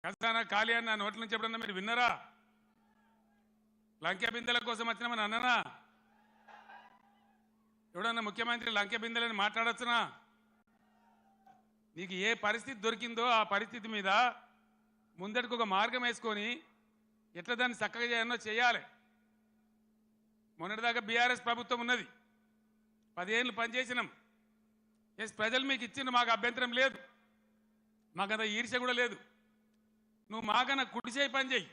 ఖజానా ఖాళీ అని నా నోట్ల నుంచి ఎప్పుడన్నా మీరు విన్నారా? లంకె బిందెల కోసం వచ్చినామని అన్ననా? ఎవడన్నా ముఖ్యమంత్రి లంకె బిందెలని మాట్లాడొచ్చునా? నీకు ఏ పరిస్థితి దొరికిందో ఆ పరిస్థితి మీద ముందటికి ఒక మార్గం వేసుకొని ఎట్లా దాన్ని చక్కగా చేయాలో చేయాలి. మొన్నటిదాకా బీఆర్ఎస్ ప్రభుత్వం ఉన్నది, 10 ఏళ్ళు పనిచేసినాం. ఎస్, ప్రజలు మీకు ఇచ్చిన మాకు అభ్యంతరం లేదు, మాకంత ఈర్ష్య కూడా లేదు. నువ్వు మాకన్నా కుడి చేయి పని చేయి,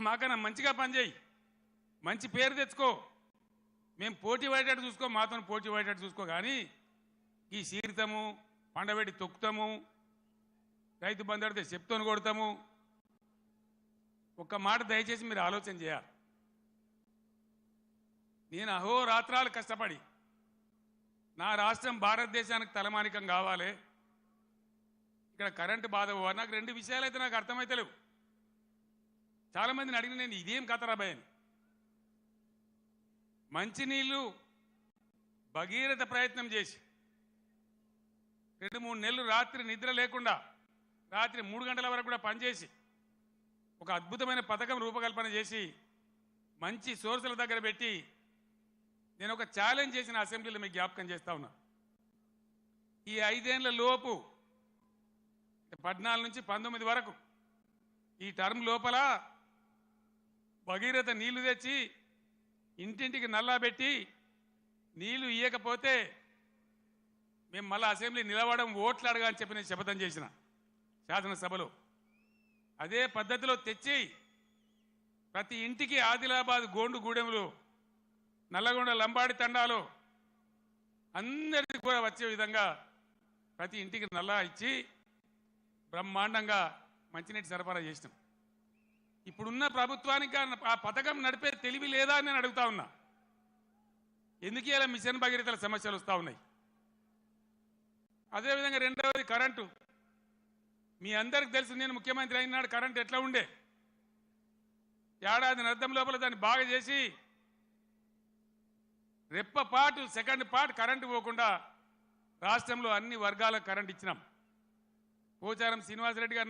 మాకన్నా మంచిగా పని చేయి, మంచి పేరు తెచ్చుకో, మేము పోటీ పడేటట్టు చూసుకో, మాతో పోటీ పడేటట్టు చూసుకో. కానీ ఈ సీరితము, పండబెట్టి తొక్కుతాము, రైతు బంధు అడితే చెప్తోని కొడతాము. ఒక్క మాట దయచేసి మీరు ఆలోచన చేయాలి. నేను అహోరాత్రాలు కష్టపడి నా రాష్ట్రం భారతదేశానికి తలమానికం కావాలి, ఇక్కడ కరెంటు బాధ పోవాలి. నాకు 2 విషయాలు అయితే నాకు అర్థమైతలేవు. చాలామందిని అడిగిన నేను ఇదేం కథరాబాయ్ అని. మంచినీళ్ళు భగీరథ ప్రయత్నం చేసి 2-3 నెలలు రాత్రి నిద్ర లేకుండా రాత్రి 3 గంటల వరకు కూడా పనిచేసి ఒక అద్భుతమైన పథకం రూపకల్పన చేసి మంచి సోర్సుల దగ్గర పెట్టి నేను ఒక ఛాలెంజ్ చేసిన అసెంబ్లీలో మీకు జ్ఞాపకం చేస్తా ఉన్నా. ఈ 5 ఏళ్ల లోపు 14 నుంచి 19 వరకు ఈ టర్మ్ లోపల భగీరథ నీళ్లు తెచ్చి ఇంటింటికి నల్లా పెట్టి నీళ్లు ఇయ్యకపోతే మేము మళ్ళీ అసెంబ్లీ నిలవడం, ఓట్లు అడగా అని చెప్పి నేను శపథం చేసిన శాసనసభలో. అదే పద్ధతిలో తెచ్చి ప్రతి ఇంటికి ఆదిలాబాద్ గోండుగూడెంలో, నల్లగొండ లంబాడి తండాలో అందరికీ కూడా వచ్చే విధంగా ప్రతి ఇంటికి నల్లా ఇచ్చి బ్రహ్మాండంగా మంచినీటి సరఫరా చేసినాం. ఇప్పుడున్న ప్రభుత్వానికి ఆ పథకం నడిపే తెలివి లేదా అని నేను అడుగుతా ఉన్నా. ఎందుకు ఇలా మిషన్ భగీరథల సమస్యలు వస్తూ ఉన్నాయి? అదేవిధంగా రెండవది కరెంటు. మీ అందరికి తెలుసు, నేను ముఖ్యమంత్రి అయినాడు కరెంటు ఎట్లా ఉండే. ఏడాది అర్థం లోపల దాన్ని బాగా చేసి రెప్పపాటు సెకండ్ పాటు కరెంటు పోకుండా రాష్ట్రంలో అన్ని వర్గాలకు కరెంట్ ఇచ్చినాం. పోచారం శ్రీనివాసరెడ్డి గారు